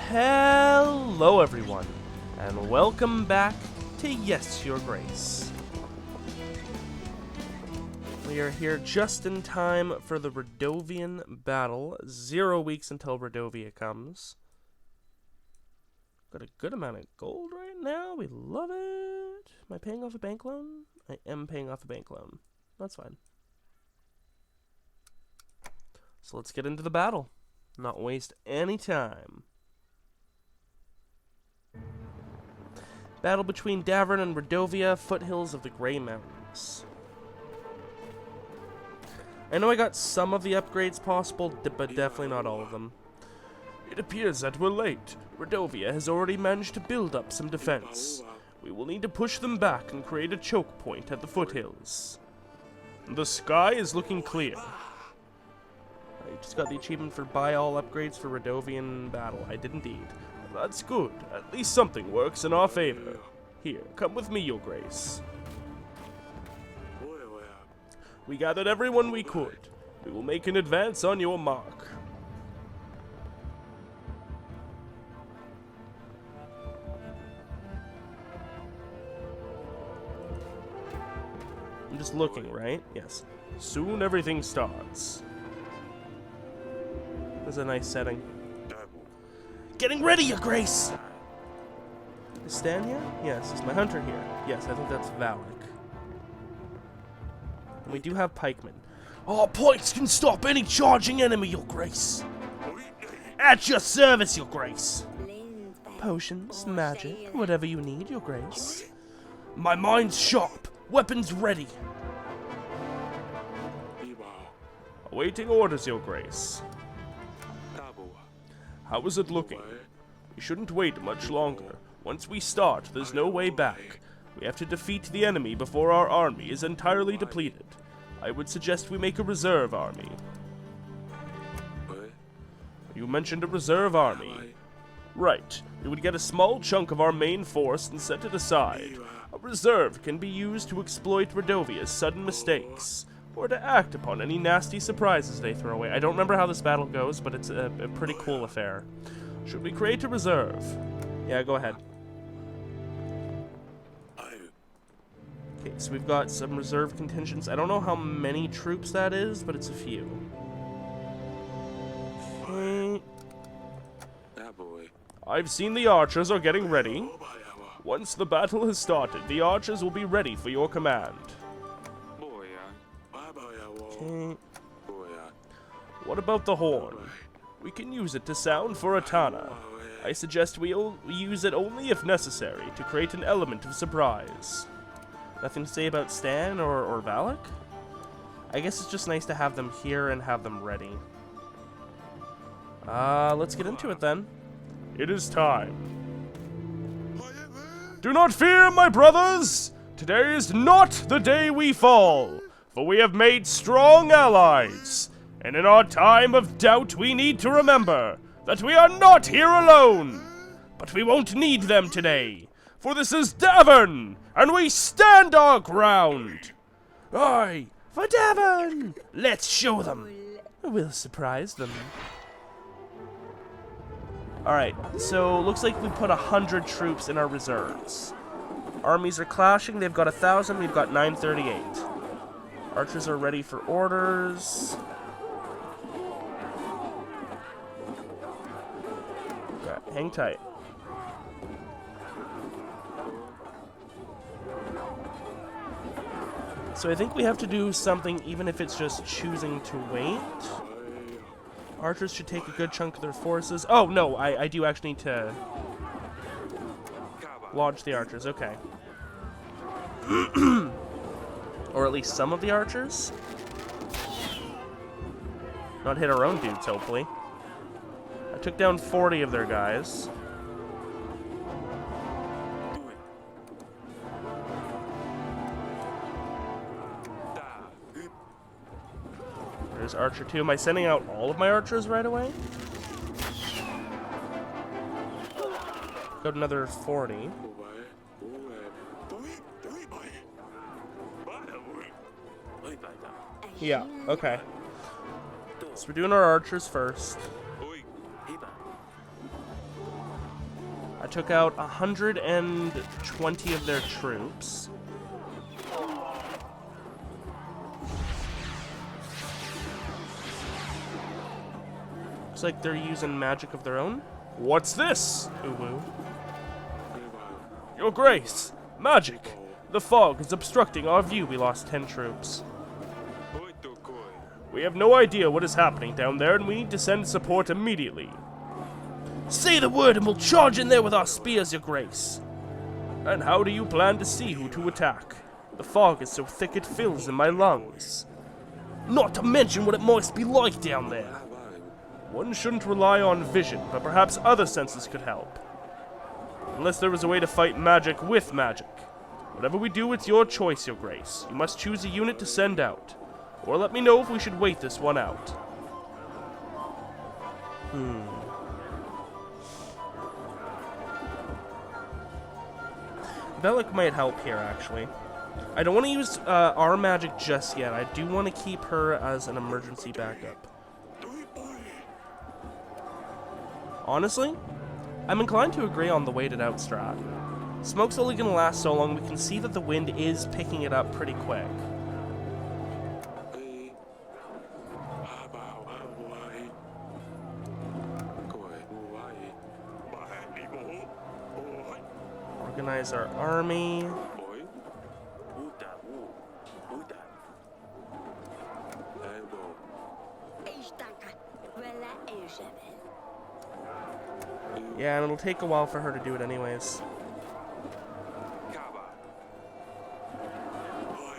Hello everyone, and welcome back to Yes, Your Grace. We are here just in time for the Radovian battle. 0 weeks until Radovia comes. Got a good amount of gold right now. We love it. Am I paying off a bank loan? I am paying off a bank loan. That's fine. So let's get into the battle. Not waste any time. Battle between Davern and Radovia, foothills of the Grey Mountains. I know I got some of the upgrades possible, but definitely not all of them. It appears that we're late. Radovia has already managed to build up some defense. We will need to push them back and create a choke point at the foothills. The sky is looking clear. I just got the achievement for buy all upgrades for Radovian battle. I did indeed. That's good. At least something works in our favor. Here, come with me, Your Grace. We gathered everyone we could. We will make an advance on your mark. I'm just looking, right? Yes. Soon everything starts. That's a nice setting. Getting ready, Your Grace! Is Stan here? Yes. Is my hunter here? Yes, I think that's Valak. And we do have pikemen. Our pikes can stop any charging enemy, Your Grace. At your service, Your Grace. Potions, magic, whatever you need, Your Grace. My mind's sharp. Weapons ready. Awaiting orders, Your Grace. How is it looking? We shouldn't wait much longer. Once we start, there's no way back. We have to defeat the enemy before our army is entirely depleted. I would suggest we make a reserve army. You mentioned a reserve army. Right. We would get a small chunk of our main force and set it aside. A reserve can be used to exploit Radovia's sudden mistakes, or to act upon any nasty surprises they throw away. I don't remember how this battle goes, but it's a pretty cool affair. Should we create a reserve? Yeah, go ahead. Okay, so we've got some reserve contingents. I don't know how many troops that is, but it's a few. Okay. I've seen the archers are getting ready. Once the battle has started, the archers will be ready for your command. Okay. What about the horn? We can use it to sound for Atana. I suggest we use it only if necessary, to create an element of surprise. Nothing to say about Stan or Valak? I guess it's just nice to have them here and have them ready. Let's get into it then. It is time. Do not fear, my brothers! Today is not the day we fall, for we have made strong allies. And in our time of doubt, we need to remember that we are not here alone. But we won't need them today, for this is Davern, and we stand our ground. Aye, for Davern! Let's show them. We'll surprise them. Alright, so looks like we put 100 troops in our reserves. Armies are clashing. They've got 1,000, we've got 938. Archers are ready for orders. Okay, hang tight. So I think we have to do something even if it's just choosing to wait. Archers should take a good chunk of their forces. Oh, no, I do actually need to launch the archers. Okay. Or at least some of the archers. Not hit our own dudes, hopefully. I took down 40 of their guys. There's Archer 2. Am I sending out all of my archers right away? Got another 40. Yeah, okay. So we're doing our archers first. I took out 120 of their troops. Looks like they're using magic of their own. What's this? Uwu. Your Grace! Magic! The fog is obstructing our view. We lost 10 troops. We have no idea what is happening down there, and we need to send support immediately. Say the word and we'll charge in there with our spears, Your Grace. And how do you plan to see who to attack? The fog is so thick it fills in my lungs. Not to mention what it must be like down there. One shouldn't rely on vision, but perhaps other senses could help. Unless there was a way to fight magic with magic. Whatever we do, it's your choice, Your Grace. You must choose a unit to send out. Or let me know if we should wait this one out. Velik might help here, actually. I don't want to use our magic just yet. I do want to keep her as an emergency backup. Honestly, I'm inclined to agree on the waited out strat. Smoke's only going to last so long. We can see that the wind is picking it up pretty quick. Organize our army. Yeah, and it'll take a while for her to do it anyways.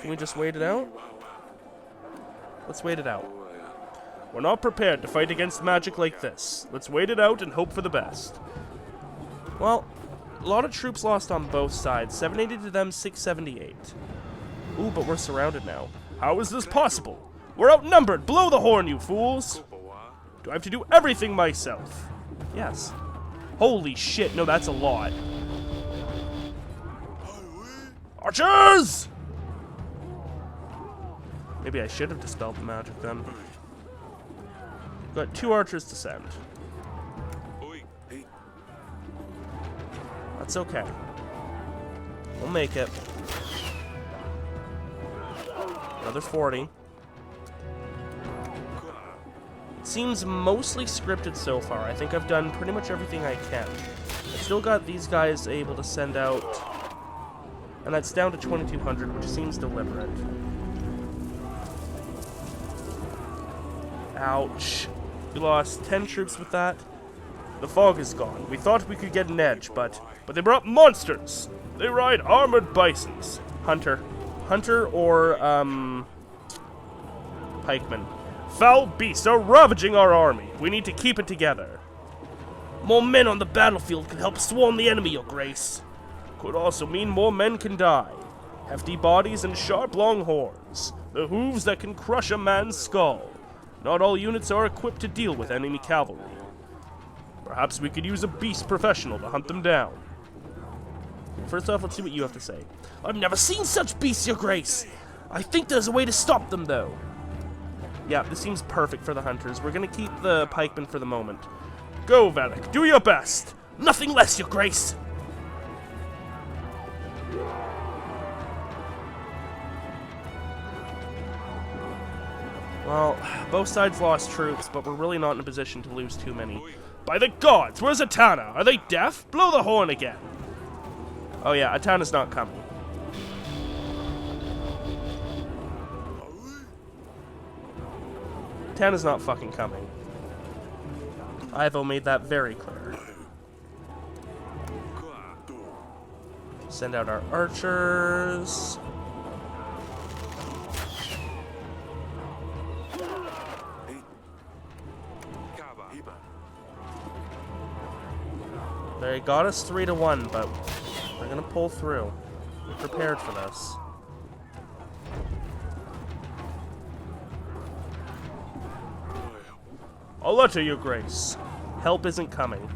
Can we just wait it out? Let's wait it out. We're not prepared to fight against magic like this. Let's wait it out and hope for the best. Well, a lot of troops lost on both sides. 780 to them, 678. Ooh, but we're surrounded now. How is this possible? We're outnumbered! Blow the horn, you fools! Do I have to do everything myself? Yes. Holy shit, no, that's a lot. Archers! Maybe I should have dispelled the magic then. Got 2 archers to send. That's okay. We'll make it. Another 40. It seems mostly scripted so far. I think I've done pretty much everything I can. I've still got these guys able to send out, and that's down to 2,200, which seems deliberate. Ouch. We lost 10 troops with that. The fog is gone. We thought we could get an edge, but they brought monsters. They ride armored bisons. Hunter or pikemen. Foul beasts are ravaging our army. We need to keep it together. More men on the battlefield could help swarm the enemy, Your Grace. Could also mean more men can die. Hefty bodies and sharp long horns. The hooves that can crush a man's skull. Not all units are equipped to deal with enemy cavalry. Perhaps we could use a beast professional to hunt them down. First off, let's see what you have to say. I've never seen such beasts, Your Grace. I think there's a way to stop them, though. Yeah, this seems perfect for the hunters. We're going to keep the pikemen for the moment. Go, Velik. Do your best. Nothing less, Your Grace. Well, both sides lost troops, but we're really not in a position to lose too many. By the gods, where's Atana? Are they deaf? Blow the horn again. Oh yeah, Atana's not coming. Atana's not fucking coming. Ivo made that very clear. Send out our archers. They got us 3-1, but we're gonna pull through. We're prepared for this. A letter, Your Grace. Help isn't coming.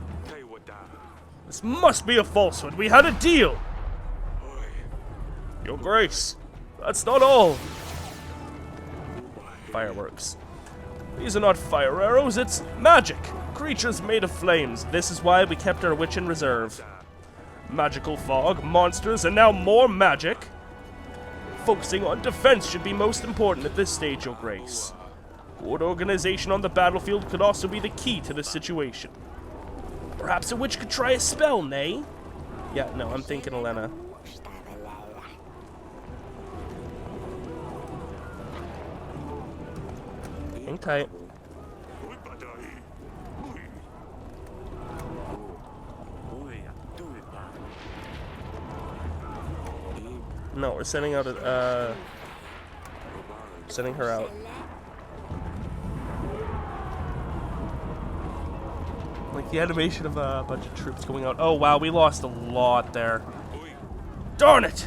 This must be a falsehood. We had a deal. Your Grace, that's not all. Fireworks. These are not fire arrows, it's magic. Creatures made of flames. This is why we kept our witch in reserve. Magical fog, monsters, and now more magic. Focusing on defense should be most important at this stage, Your Grace. Good organization on the battlefield could also be the key to this situation. Perhaps a witch could try a spell, nay? Yeah, no, I'm thinking Elena. Hang tight. No, we're sending out a, sending her out. Like the animation of a bunch of troops going out. Oh wow, we lost a lot there. Darn it!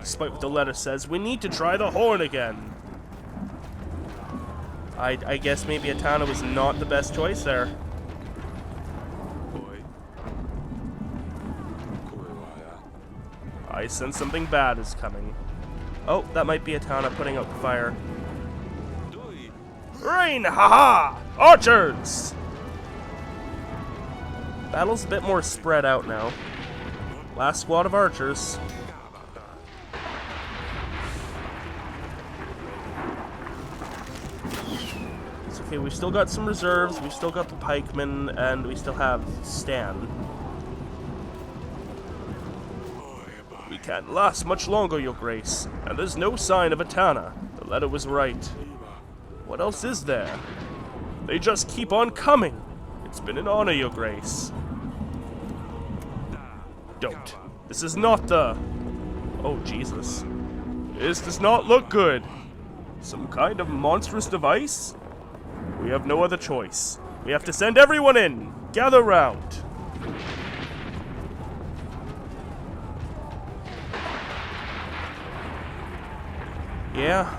Despite what the letter says, we need to try the horn again. I guess maybe Atana was not the best choice there. I sense something bad is coming. Oh, that might be Atana putting out the fire. Rain! Haha! Archers! Battle's a bit more spread out now. Last squad of archers. It's okay, we've still got some reserves, we've still got the pikemen, and we still have Stan. We can't last much longer, Your Grace, and there's no sign of Atana. The letter was right. What else is there? They just keep on coming. It's been an honor, Your Grace. Don't. This is not the... Oh, Jesus. This does not look good. Some kind of monstrous device? We have no other choice. We have to send everyone in. Gather round. Yeah.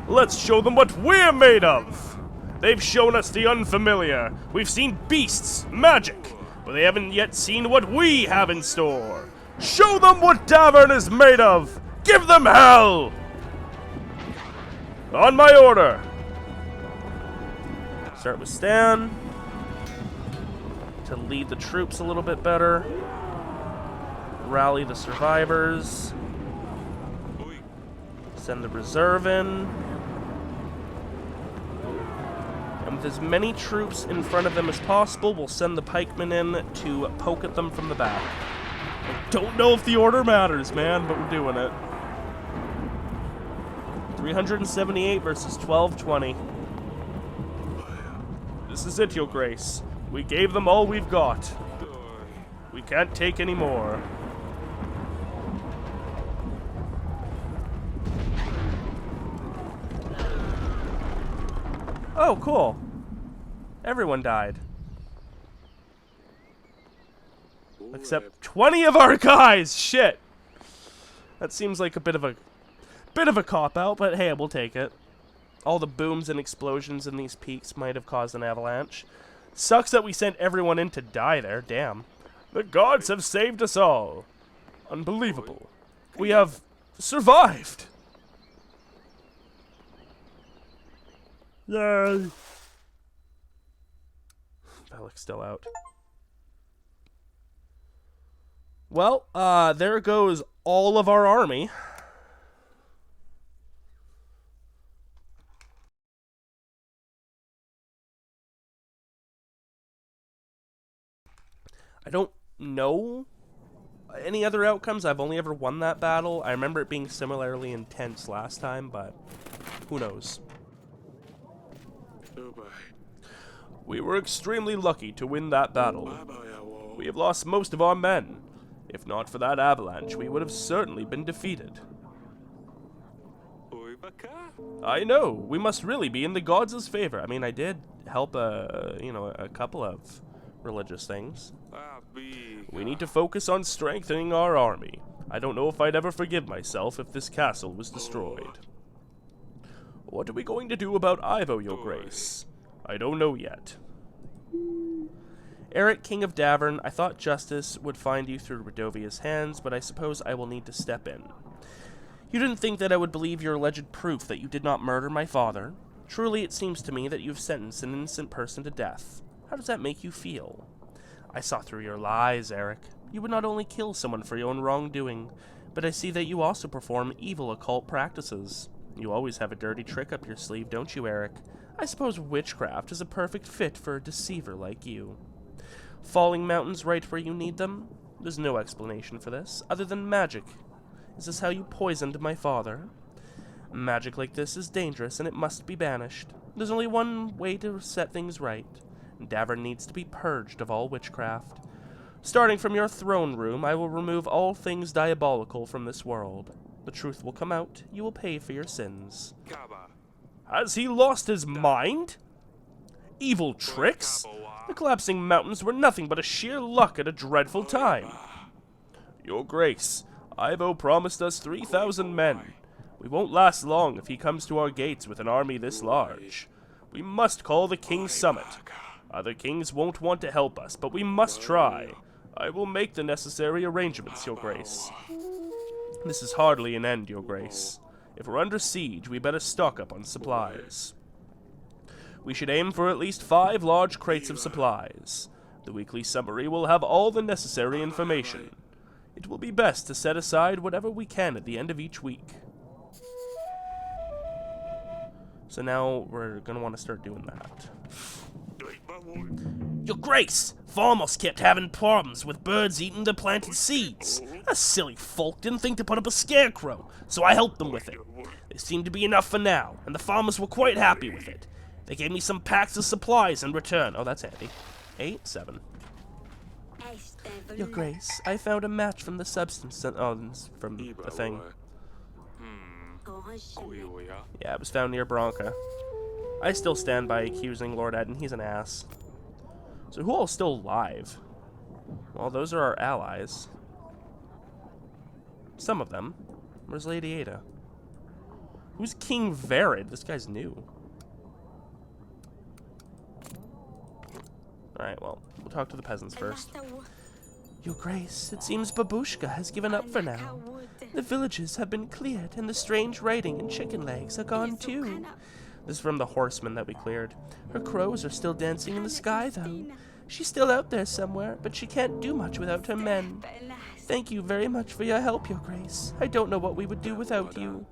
Let's show them what we're made of. They've shown us the unfamiliar. We've seen beasts, magic, but they haven't yet seen what we have in store. Show them what Davern is made of. Give them hell. On my order. Start with Stan to lead the troops a little bit better. Rally the survivors. Send the reserve in. And with as many troops in front of them as possible, we'll send the pikemen in to poke at them from the back. I don't know if the order matters, man, but we're doing it. 378 versus 1220. This is it, Your Grace. We gave them all we've got. We can't take any more. Oh, cool. Everyone died. Except 20 of our guys! Shit! That seems like a bit of a cop-out, but hey, we'll take it. All the booms and explosions in these peaks might have caused an avalanche. Sucks that we sent everyone in to die there, damn. The gods have saved us all. Unbelievable. We have survived! Yay! Balik's still out. Well, there goes all of our army. I don't know any other outcomes. I've only ever won that battle. I remember it being similarly intense last time, but who knows? We were extremely lucky to win that battle. We have lost most of our men. If not for that avalanche, we would have certainly been defeated. I know, we must really be in the gods' favor. I mean, I did help a couple of religious things. We need to focus on strengthening our army. I don't know if I'd ever forgive myself if this castle was destroyed. What are we going to do about Ivo, Your Grace? I don't know yet. Eric, King of Davern, I thought justice would find you through Radovia's hands, but I suppose I will need to step in. You didn't think that I would believe your alleged proof that you did not murder my father? Truly, it seems to me that you have sentenced an innocent person to death. How does that make you feel? I saw through your lies, Eric. You would not only kill someone for your own wrongdoing, but I see that you also perform evil occult practices. You always have a dirty trick up your sleeve, don't you, Eric? I suppose witchcraft is a perfect fit for a deceiver like you. Falling mountains right where you need them? There's no explanation for this, other than magic. Is this how you poisoned my father? Magic like this is dangerous, and it must be banished. There's only one way to set things right. Davern needs to be purged of all witchcraft. Starting from your throne room, I will remove all things diabolical from this world. The truth will come out. You will pay for your sins. Has he lost his mind? Evil tricks? The collapsing mountains were nothing but a sheer luck at a dreadful time. Your Grace, Ivo promised us 3,000 men. We won't last long if he comes to our gates with an army this large. We must call the King's Summit. Other kings won't want to help us, but we must try. I will make the necessary arrangements, Your Grace. This is hardly an end, Your Grace. If we're under siege, we better stock up on supplies. We should aim for at least 5 large crates of supplies. The weekly summary will have all the necessary information. It will be best to set aside whatever we can at the end of each week. So now we're going to want to start doing that. Your Grace, farmers kept having problems with birds eating the planted seeds. A silly folk didn't think to put up a scarecrow, so I helped them with it. There seemed to be enough for now, and the farmers were quite happy with it. They gave me some packs of supplies in return. Oh, that's handy. 8, 7. Your Grace, I found a match from the substance. From the thing. Yeah, it was found near Bronca. I still stand by accusing Lord Eden. He's an ass. So who all's still alive? Well, those are our allies. Some of them. Where's Lady Ada? Who's King Verid? This guy's new. Alright, well, we'll talk to the peasants first. Your Grace, it seems Babushka has given up for now. The villages have been cleared, and the strange writing and chicken legs are gone too. This is from the horsemen that we cleared. Her crows are still dancing in the sky, though. She's still out there somewhere, but she can't do much without her men. Thank you very much for your help, Your Grace. I don't know what we would do without you.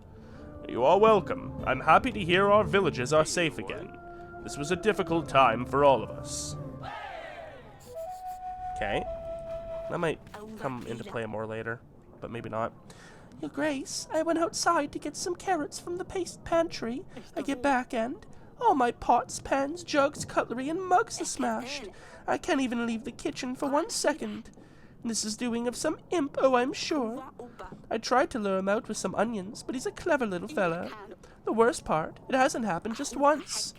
You are welcome. I'm happy to hear our villages are safe again. This was a difficult time for all of us. Okay. That might come into play more later, but maybe not. Your Grace, I went outside to get some carrots from the paste pantry. I get back and all my pots, pans, jugs, cutlery, and mugs are smashed. I can't even leave the kitchen for 1 second. This is doing of some imp, oh, I'm sure. I tried to lure him out with some onions, but he's a clever little fella. The worst part, it hasn't happened just once.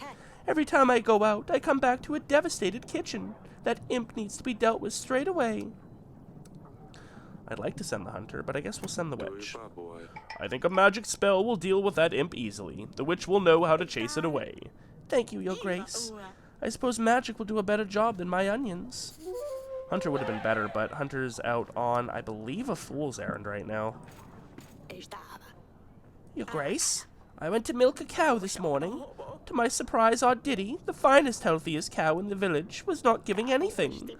Every time I go out, I come back to a devastated kitchen. That imp needs to be dealt with straight away. I'd like to send the hunter, but I guess we'll send the witch. I think a magic spell will deal with that imp easily. The witch will know how to chase it away. Thank you, Your Grace. I suppose magic will do a better job than my onions. Hunter would have been better, but Hunter's out on, I believe, a fool's errand right now. Your Grace, I went to milk a cow this morning. To my surprise, our Diddy, the finest, healthiest cow in the village, was not giving anything.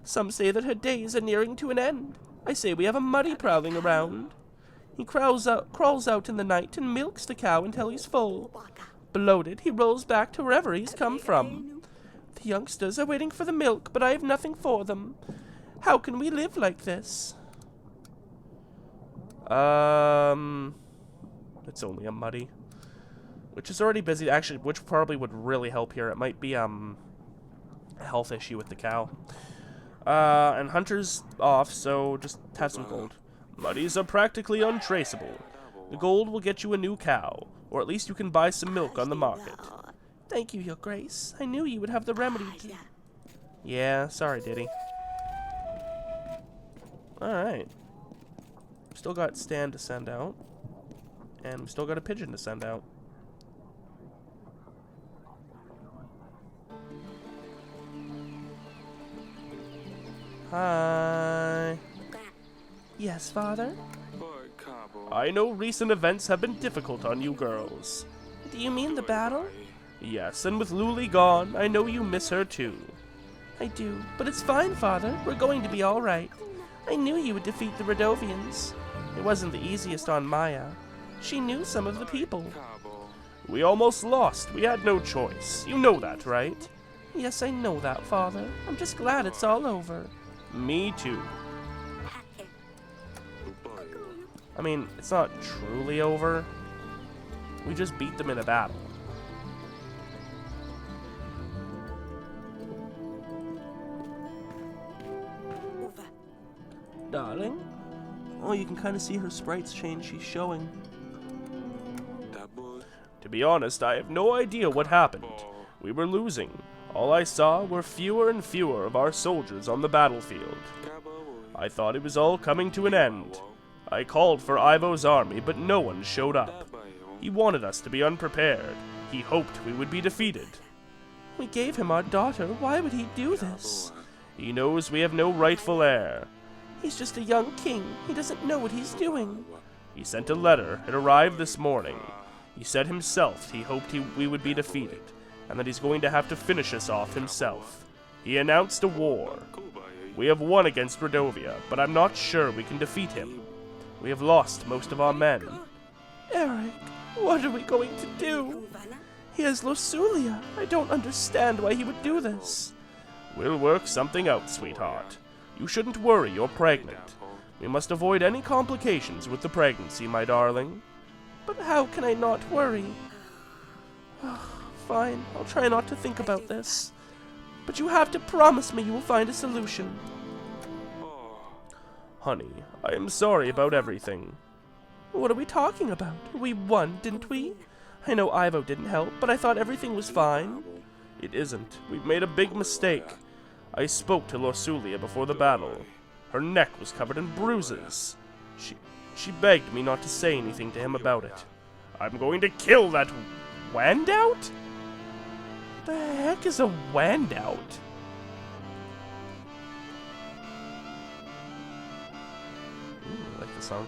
Some say that her days are nearing to an end. I say we have a muddy prowling around. He crawls out in the night and milks the cow until he's full. Bloated, he rolls back to wherever he's come from. The youngsters are waiting for the milk, but I have nothing for them. How can we live like this? It's only a muddy. Which is already busy. Actually, which probably would really help here. It might be, a health issue with the cow. And Hunter's off, so just have some gold. Muddies are practically untraceable. The gold will get you a new cow, or at least you can buy some milk on the market. Thank you, Your Grace. I knew you would have the remedy to... Yeah, sorry, Diddy. Alright. Still got Stan to send out. And we still got a pigeon to send out. Hi. Yes, Father? I know recent events have been difficult on you girls. Do you mean the battle? Yes, and with Luli gone, I know you miss her too. I do, but it's fine, Father. We're going to be all right. I knew you would defeat the Radovians. It wasn't the easiest on Maya. She knew some of the people. We almost lost. We had no choice. You know that, right? Yes, I know that, Father. I'm just glad it's all over. Me too. I mean, it's not truly over. We just beat them in a battle. Darling? Oh, you can kind of see her sprite's change. She's showing. To be honest, I have no idea what happened. We were losing. All I saw were fewer and fewer of our soldiers on the battlefield. I thought it was all coming to an end. I called for Ivo's army, but no one showed up. He wanted us to be unprepared. He hoped we would be defeated. We gave him our daughter. Why would he do this? He knows we have no rightful heir. He's just a young king. He doesn't know what he's doing. He sent a letter. It arrived this morning. He said himself he hoped we would be defeated, and that he's going to have to finish us off himself. He announced a war. We have won against Radovia, but I'm not sure we can defeat him. We have lost most of our men. Eric, what are we going to do? He has Losulia. I don't understand why he would do this. We'll work something out, sweetheart. You shouldn't worry, you're pregnant. We must avoid any complications with the pregnancy, my darling. But how can I not worry? Fine, I'll try not to think about this. But you have to promise me you will find a solution. Honey, I am sorry about everything. What are we talking about? We won, didn't we? I know Ivo didn't help, but I thought everything was fine. It isn't. We've made a big mistake. I spoke to Losulia before the battle. Her neck was covered in bruises. She begged me not to say anything to him about it. I'm going to kill that Wandaught? The heck is a Wandaught? I like the song.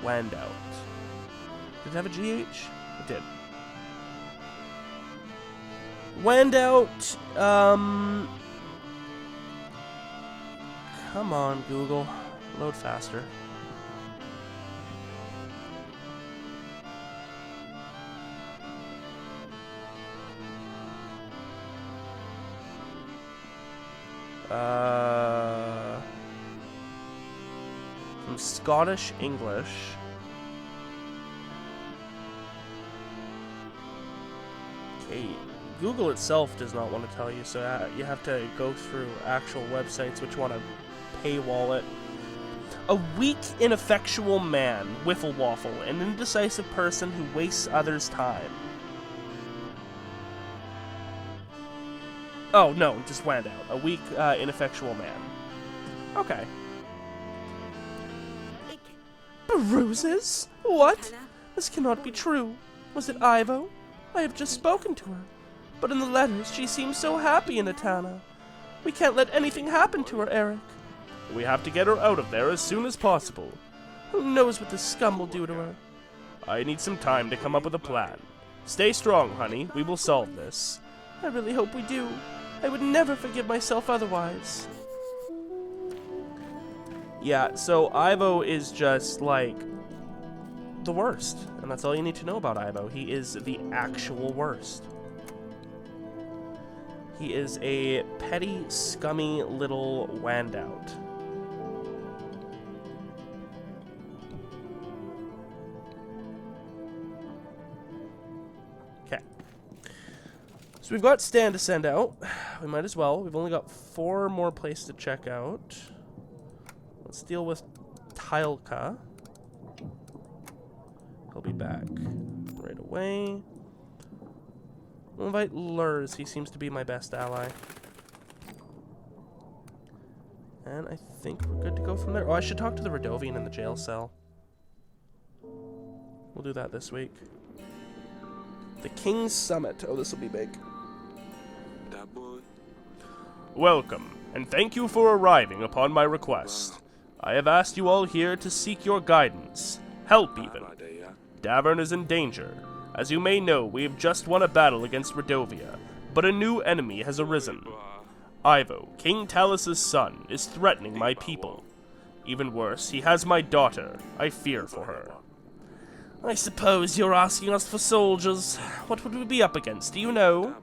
Wandaught. Did it have a GH? It did. Wandaught, come on, Google. Load faster. From Scottish English. Okay, Google itself does not want to tell you, so you have to go through actual websites which want to paywall it. A weak, ineffectual man, wiffle waffle, an indecisive person who wastes others' time. Oh, no, just Wandaught. A weak, ineffectual man. Okay. Bruises? What? This cannot be true. Was it Ivo? I have just spoken to her. But in the letters, she seems so happy in Atana. We can't let anything happen to her, Eric. We have to get her out of there as soon as possible. Who knows what this scum will do to her? I need some time to come up with a plan. Stay strong, honey. We will solve this. I really hope we do. I would never forgive myself otherwise. Yeah, so Ivo is just, like, the worst. And that's all you need to know about Ivo. He is the actual worst. He is a petty, scummy little Wandaught. Okay. So we've got Stan to send out. We might as well. We've only got 4 more places to check out. Let's deal with Tylka. He'll be back right away. We'll invite Lurs. He seems to be my best ally. And I think we're good to go from there. Oh, I should talk to the Radovian in the jail cell. We'll do that this week. The King's Summit. Oh, this will be big. Welcome, and thank you for arriving upon my request. I have asked you all here to seek your guidance. Help, even. Davern is in danger. As you may know, we have just won a battle against Radovia, but a new enemy has arisen. Ivo, King Talus's son, is threatening my people. Even worse, he has my daughter. I fear for her. I suppose you're asking us for soldiers. What would we be up against, do you know?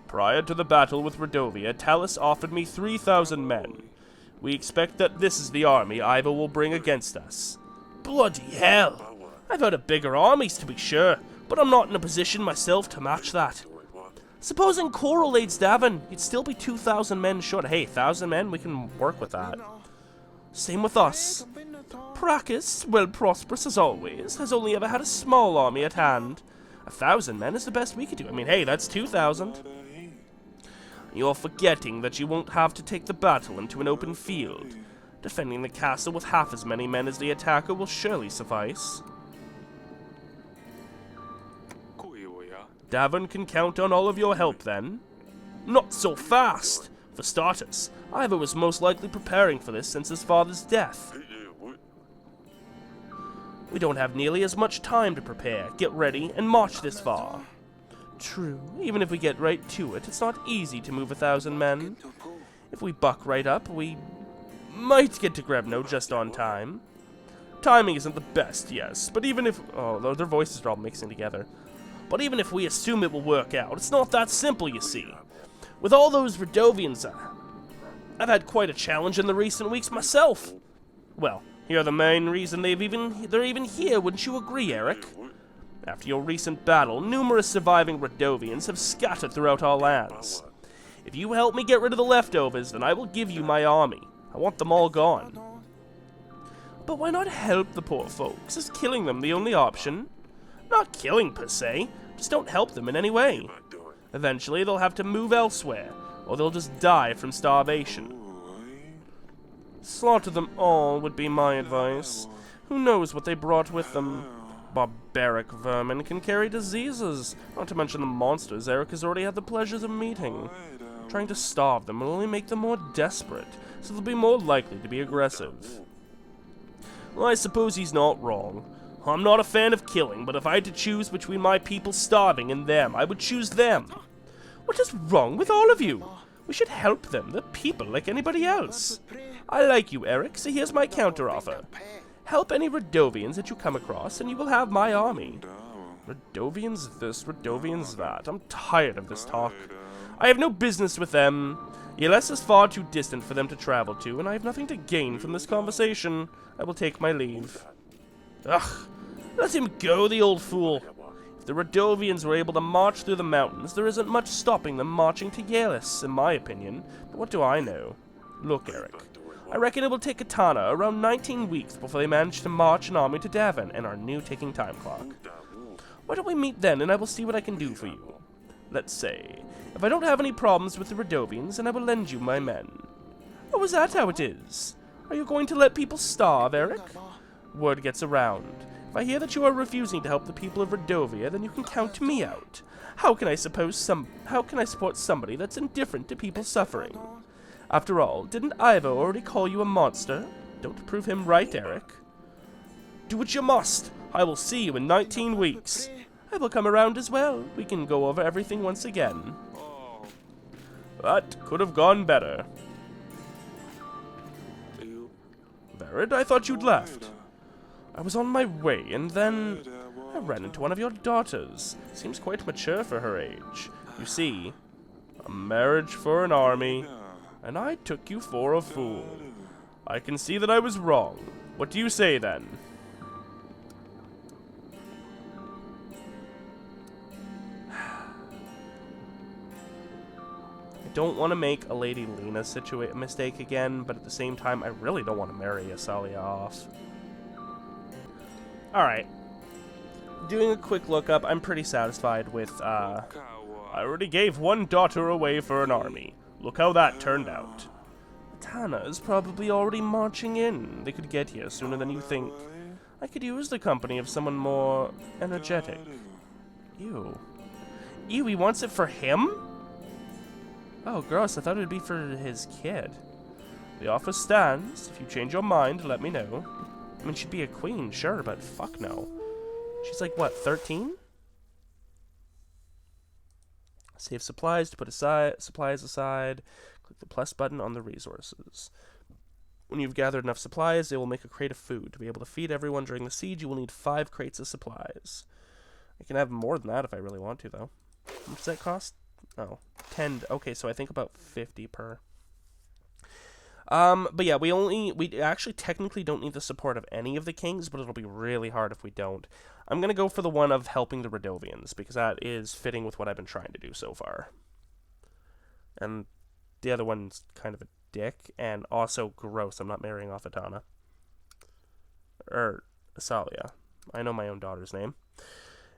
Prior to the battle with Radovia, Talus offered me 3,000 men. We expect that this is the army Ivo will bring against us. Bloody hell! I've heard of bigger armies, to be sure, but I'm not in a position myself to match that. Supposing Coral aids Davin, you'd still be 2,000 men short. Hey, 1,000 men, we can work with that. Same with us. Pracus, well prosperous as always, has only ever had a small army at hand. 1,000 men is the best we could do. I mean, hey, that's 2,000. You're forgetting that you won't have to take the battle into an open field. Defending the castle with half as many men as the attacker will surely suffice. Davin can count on all of your help, then? Not so fast! For starters, Ivo was most likely preparing for this since his father's death. We don't have nearly as much time to prepare, get ready, and march this far. True, even if we get right to it, it's not easy to move 1,000 men. If we buck right up, we might get to Grebno just on time. Timing isn't the best, yes, but even if... Oh, their voices are all mixing together. But even if we assume it will work out, it's not that simple, you see. With all those Radovians, I've had quite a challenge in the recent weeks myself. Well, you're the main reason they're even here, wouldn't you agree, Eric? After your recent battle, numerous surviving Radovians have scattered throughout our lands. If you help me get rid of the leftovers, then I will give you my army. I want them all gone. But why not help the poor folks? Is killing them the only option? Not killing per se, just don't help them in any way. Eventually they'll have to move elsewhere, or they'll just die from starvation. Slaughter them all would be my advice. Who knows what they brought with them? Barbaric vermin can carry diseases, not to mention the monsters Eric has already had the pleasures of meeting. Trying to starve them will only make them more desperate, so they'll be more likely to be aggressive. Well, I suppose he's not wrong. I'm not a fan of killing, but if I had to choose between my people starving and them, I would choose them. What is wrong with all of you? We should help them, the people, like anybody else. I like you, Eric, so here's my counteroffer. Help any Radovians that you come across, and you will have my army. Radovians this, Radovians that. I'm tired of this talk. I have no business with them. Yeles is far too distant for them to travel to, and I have nothing to gain from this conversation. I will take my leave. Ugh. Let him go, the old fool. If the Radovians were able to march through the mountains, there isn't much stopping them marching to Yelis, in my opinion. But what do I know? Look, Eric. I reckon it will take Katana around 19 weeks before they manage to march an army to Davin and our new ticking time clock. Why don't we meet then, and I will see what I can do for you. Let's say, if I don't have any problems with the Radovians, then I will lend you my men. Oh, is that how it is? Are you going to let people starve, Eric? Word gets around. If I hear that you are refusing to help the people of Radovia, then you can count me out. How can I support somebody that's indifferent to people suffering? After all, didn't Ivo already call you a monster? Don't prove him right, Eric. Do what you must. I will see you in 19 weeks. I will come around as well. We can go over everything once again. That could have gone better. Verid, I thought you'd left. I was on my way, and then I ran into one of your daughters. Seems quite mature for her age. You see, a marriage for an army, and I took you for a fool. I can see that I was wrong. What do you say, then? I don't want to make a Lady Lena mistake again, but at the same time, I really don't want to marry Asalia off. Alright. Doing a quick lookup, I'm pretty satisfied with, I already gave one daughter away for an army. Look how that turned out. Tana is probably already marching in. They could get here sooner than you think. I could use the company of someone more energetic. Ew. Ew, he wants it for him? Oh, gross. I thought it would be for his kid. The offer stands. If you change your mind, let me know. I mean, she'd be a queen, sure, but fuck no. She's like, what, 13? Save supplies to put supplies aside. Click the plus button on the resources. When you've gathered enough supplies, they will make a crate of food. To be able to feed everyone during the siege, you will need 5 crates of supplies. I can have more than that if I really want to, though. How much does that cost? Oh, 10. Okay, so I think about 50 per. But yeah, we actually technically don't need the support of any of the kings, but it'll be really hard if we don't. I'm gonna go for the one of helping the Radovians, because that is fitting with what I've been trying to do so far. And the other one's kind of a dick, and also gross. I'm not marrying off Atana. Asalia. I know my own daughter's name.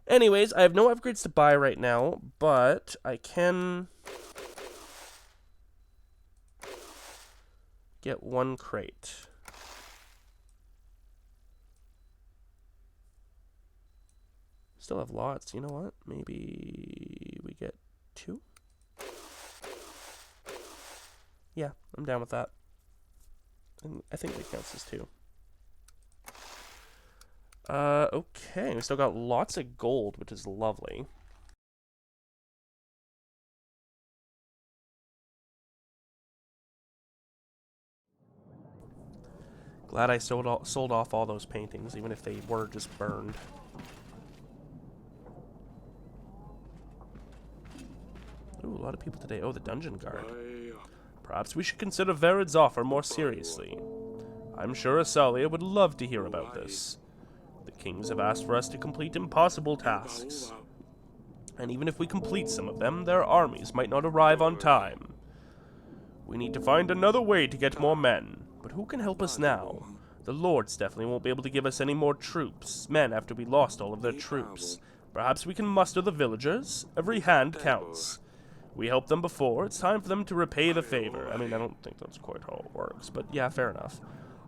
Anyways, I have no upgrades to buy right now, but I can get 1 crate. Still have lots. You know what? Maybe we get 2? Yeah, I'm down with that. And I think that counts as 2. Okay, we still got lots of gold, which is lovely. Glad I sold off all those paintings, even if they were just burned. Ooh, a lot of people today. Oh, the dungeon guard. Perhaps we should consider Verid's offer more seriously. I'm sure Asalia would love to hear about this. The kings have asked for us to complete impossible tasks. And even if we complete some of them, their armies might not arrive on time. We need to find another way to get more men. But who can help us now? The lords definitely won't be able to give us any more men after we lost all of their troops. Perhaps we can muster the villagers? Every hand counts. We helped them before, it's time for them to repay the favor. I mean, I don't think that's quite how it works, but yeah, fair enough.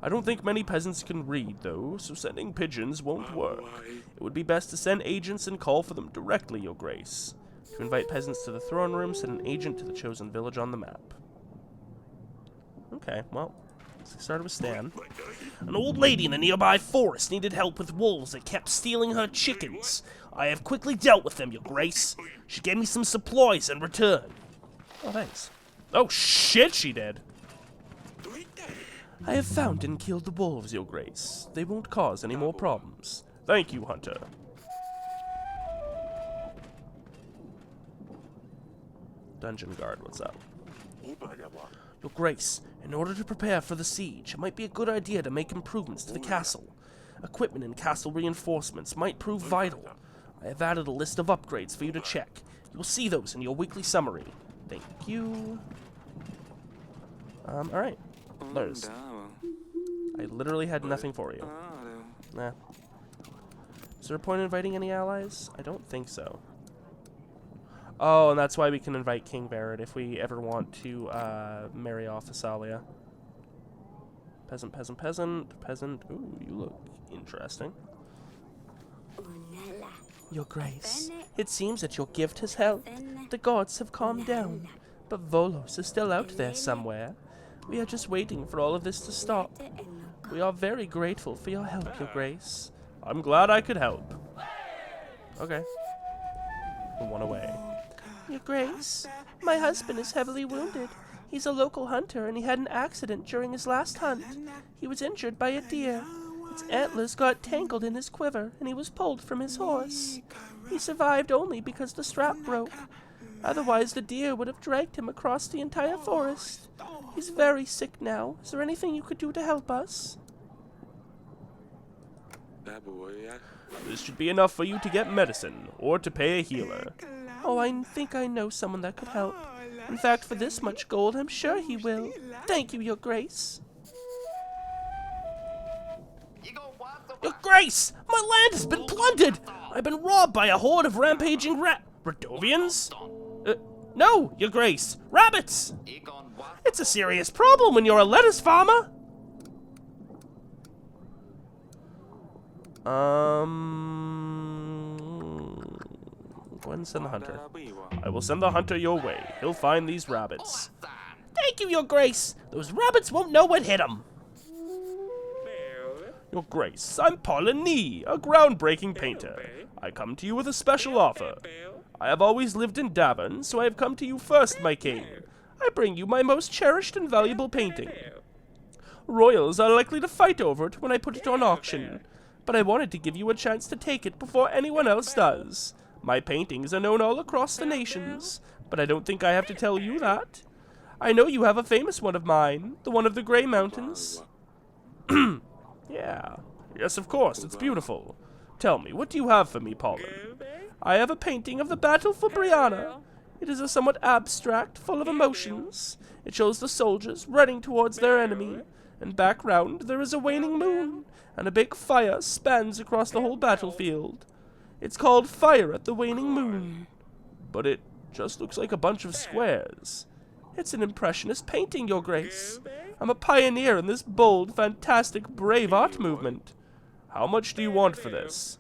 I don't think many peasants can read, though, so sending pigeons won't work. It would be best to send agents and call for them directly, Your Grace. To invite peasants to the throne room, send an agent to the chosen village on the map. Okay, well, let's start with Stan. An old lady in the nearby forest needed help with wolves that kept stealing her chickens. I have quickly dealt with them, Your Grace. She gave me some supplies in return. Oh, thanks. Oh, shit, she did. I have found and killed the wolves, Your Grace. They won't cause any more problems. Thank you, Hunter. Dungeon guard, what's up? Your Grace, in order to prepare for the siege, it might be a good idea to make improvements to the castle. Equipment and castle reinforcements might prove vital. I have added a list of upgrades for you to check. You will see those in your weekly summary. Thank you. Alright. There's. I literally had nothing for you. Nah. Is there a point in inviting any allies? I don't think so. Oh, and that's why we can invite King Verid if we ever want to marry off Asalia. Peasant, peasant, peasant, peasant. Ooh, you look interesting. Your Grace, it seems that your gift has helped. The gods have calmed down, but Volos is still out there somewhere. We are just waiting for all of this to stop. We are very grateful for your help, Your Grace. I'm glad I could help. Okay. One away. Your Grace, my husband is heavily wounded. He's a local hunter, and he had an accident during his last hunt. He was injured by a deer. Its antlers got tangled in his quiver, and he was pulled from his horse. He survived only because the strap broke. Otherwise, the deer would have dragged him across the entire forest. He's very sick now. Is there anything you could do to help us? This should be enough for you to get medicine, or to pay a healer. Oh, I think I know someone that could help. In fact, for this much gold, I'm sure he will. Thank you, Your Grace. Your Grace! My land has been plundered! I've been robbed by a horde of rampaging Radovians? No, Your Grace! Rabbits! It's a serious problem when you're a lettuce farmer! Go ahead and send the hunter. I will send the hunter your way. He'll find these rabbits. Thank you, Your Grace! Those rabbits won't know what hit them! Your Grace, I'm Paulini, a groundbreaking painter. I come to you with a special offer. I have always lived in Davern, so I have come to you first, my king. I bring you my most cherished and valuable painting. Royals are likely to fight over it when I put it on auction, but I wanted to give you a chance to take it before anyone else does. My paintings are known all across the nations, but I don't think I have to tell you that. I know you have a famous one of mine, the one of the Grey Mountains. Yeah. Yes, of course, it's beautiful. Tell me, what do you have for me, Pollen? I have a painting of the battle for Brianna. It is a somewhat abstract, full of emotions. It shows the soldiers running towards their enemy. In background, there is a waning moon, and a big fire spans across the whole battlefield. It's called Fire at the Waning Moon. But it just looks like a bunch of squares. It's an impressionist painting, Your Grace. I'm a pioneer in this bold, fantastic, brave art movement. How much do you want for this?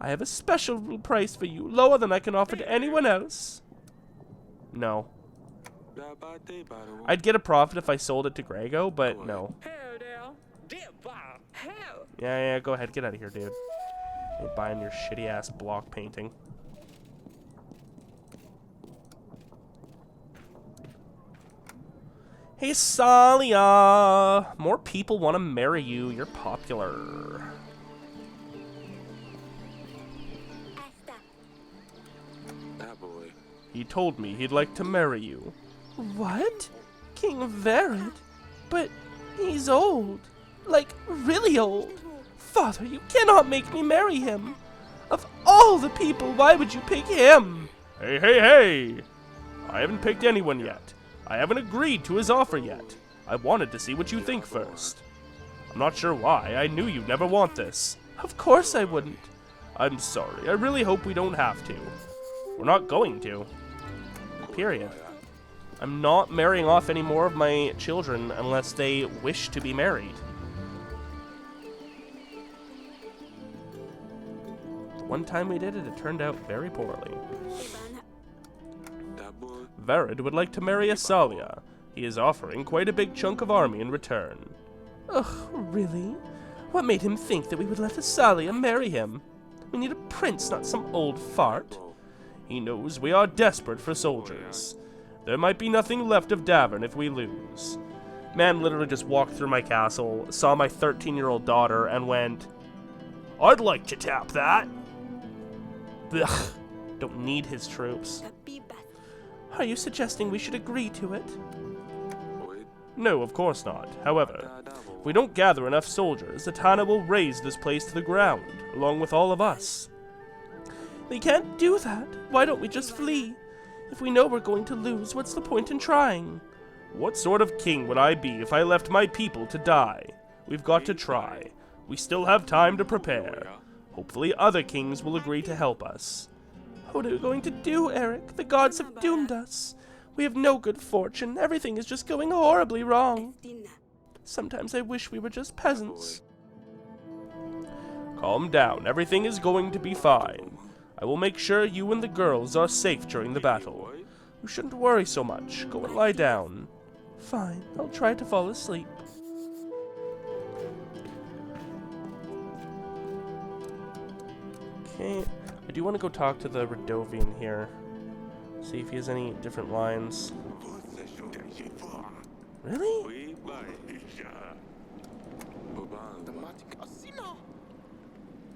I have a special price for you, lower than I can offer to anyone else. No. I'd get a profit if I sold it to Grego, but no. Yeah, go ahead, get out of here, dude. You're buying your shitty-ass block painting. Hey, Salia! More people want to marry you. You're popular. He told me he'd like to marry you. What? King Verid? But he's old. Like, really old. Father, you cannot make me marry him. Of all the people, why would you pick him? Hey! I haven't picked anyone yet. I haven't agreed to his offer yet. I wanted to see what you think first. I'm not sure why. I knew you'd never want this. Of course I wouldn't. I'm sorry. I really hope we don't have to. We're not going to. Period. I'm not marrying off any more of my children unless they wish to be married. The one time we did it, it turned out very poorly. Verid would like to marry Asalia. He is offering quite a big chunk of army in return. Ugh, really? What made him think that we would let Asalia marry him? We need a prince, not some old fart. He knows we are desperate for soldiers. There might be nothing left of Davern if we lose. Man literally just walked through my castle, saw my 13-year-old daughter, and went, I'd like to tap that. Ugh, don't need his troops. Are you suggesting we should agree to it? No, of course not. However, if we don't gather enough soldiers, Zatanna will raze this place to the ground, along with all of us. We can't do that. Why don't we just flee? If we know we're going to lose, what's the point in trying? What sort of king would I be if I left my people to die? We've got to try. We still have time to prepare. Hopefully other kings will agree to help us. What are we going to do, Eric? The gods have doomed us. We have no good fortune. Everything is just going horribly wrong. Sometimes I wish we were just peasants. Calm down. Everything is going to be fine. I will make sure you and the girls are safe during the battle. You shouldn't worry so much. Go and lie down. Fine. I'll try to fall asleep. Okay. I do want to go talk to the Radovian here. See if he has any different lines. Really?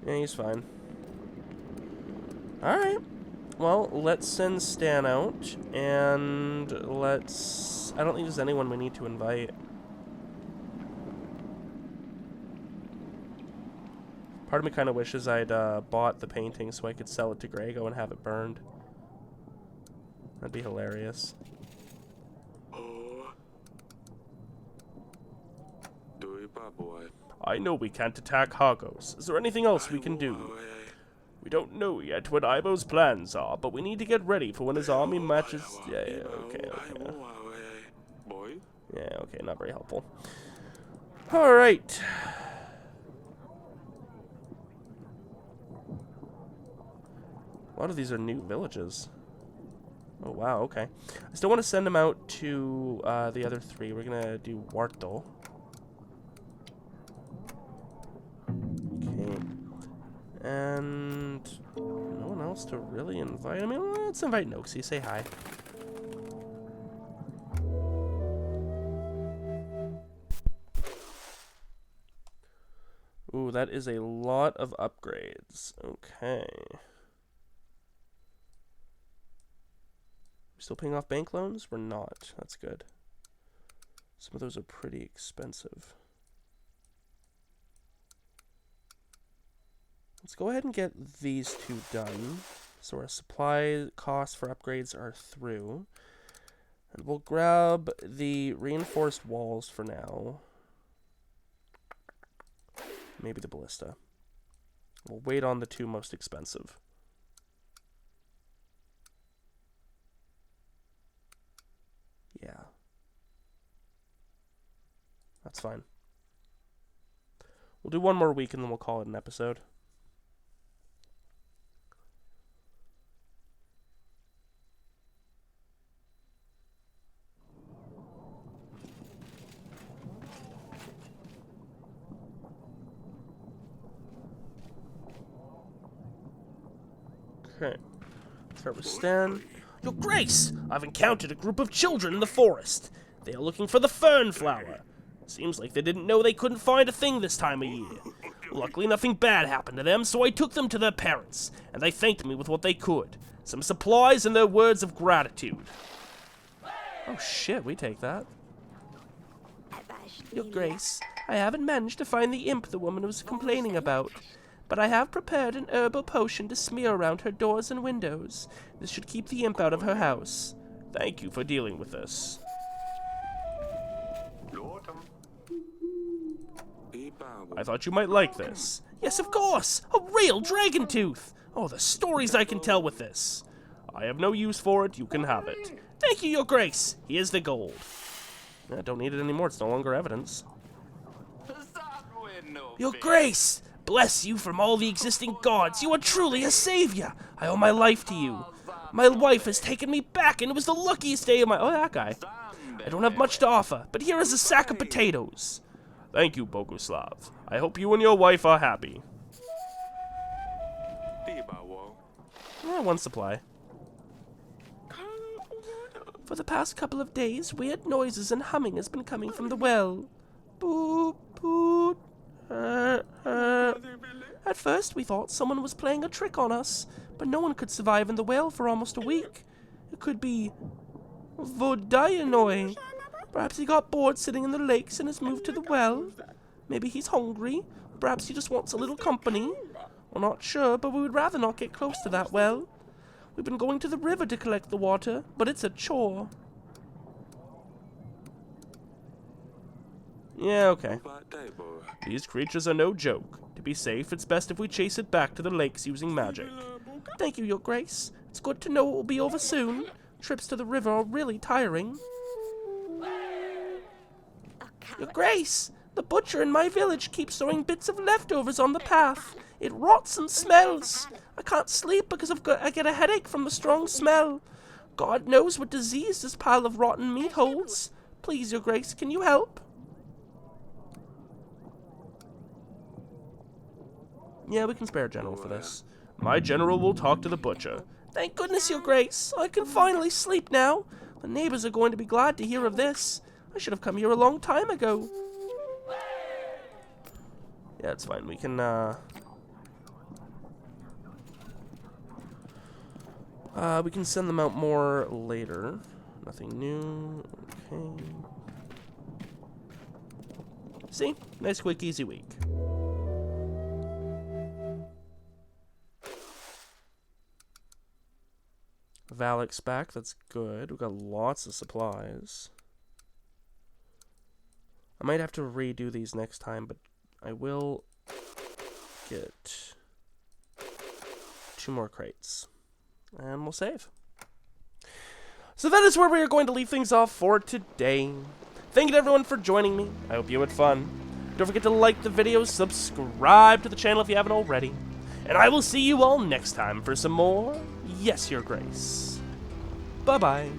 Yeah, he's fine. Alright. Well, let's send Stan out, and let's... I don't think there's anyone we need to invite. Part of me kind of wishes I'd bought the painting so I could sell it to Grego and have it burned. That'd be hilarious. I know we can't attack Hagos. Is there anything else we can do? We don't know yet what Ivo's plans are, but we need to get ready for when his army matches... Yeah, okay. Yeah, okay, not very helpful. Alright. A lot of these are new villages. Oh, wow, okay. I still want to send them out to the other three. We're going to do Wandaught. Okay. And no one else else to really invite? I mean, let's invite Noxie. Say hi. Ooh, that is a lot of upgrades. Okay. Still paying off bank loans? We're not. That's good. Some of those are pretty expensive. Let's go ahead and get these two done. So our supply costs for upgrades are through. And we'll grab the reinforced walls for now. Maybe the ballista. We'll wait on the two most expensive. Yeah. That's fine. We'll do one more week and then we'll call it an episode. Okay. Start with Stan. Your Grace! I've encountered a group of children in the forest. They are looking for the fern flower. Seems like they didn't know they couldn't find a thing this time of year. Luckily, nothing bad happened to them, so I took them to their parents, and they thanked me with what they could. Some supplies and their words of gratitude. Oh shit, we take that. Your Grace, I haven't managed to find the imp the woman was complaining about. But I have prepared an herbal potion to smear around her doors and windows. This should keep the imp out of her house. Thank you for dealing with this. I thought you might like this. Yes, of course! A real dragon tooth! Oh, the stories I can tell with this. I have no use for it, you can have it. Thank you, Your Grace. Here's the gold. I don't need it anymore, it's no longer evidence. Your Grace! Bless you from all the existing gods. You are truly a savior. I owe my life to you. My wife has taken me back, and it was the luckiest day of my... Oh, that guy. I don't have much to offer, but here is a sack of potatoes. Thank you, Boguslav. I hope you and your wife are happy. Yeah, one supply. For the past couple of days, weird noises and humming has been coming from the well. Boop, boop. At first we thought someone was playing a trick on us, but no one could survive in the well for almost a week. It could be Vodyanoi. Perhaps he got bored sitting in the lakes and has moved to the well. Maybe he's hungry. Perhaps he just wants a little company. We're not sure, but we would rather not get close to that well. We've been going to the river to collect the water, but it's a chore. Yeah, okay. These creatures are no joke. To be safe, it's best if we chase it back to the lakes using magic. Thank you, Your Grace. It's good to know it will be over soon. Trips to the river are really tiring. Your Grace, the butcher in my village keeps throwing bits of leftovers on the path. It rots and smells. I can't sleep because I get a headache from the strong smell. God knows what disease this pile of rotten meat holds. Please, Your Grace, can you help? Yeah, we can spare a general for this. My general will talk to the butcher. Thank goodness, Your Grace. I can finally sleep now. The neighbors are going to be glad to hear of this. I should have come here a long time ago. Yeah, it's fine. We can, we can send them out more later. Nothing new. Okay. See? Nice, quick, easy week. Valak's back, that's good. We've got lots of supplies. I might have to redo these next time, but I will get 2 more crates. And we'll save. So that is where we are going to leave things off for today. Thank you to everyone for joining me. I hope you had fun. Don't forget to like the video, subscribe to the channel if you haven't already. And I will see you all next time for some more Yes, Your Grace. Bye-bye.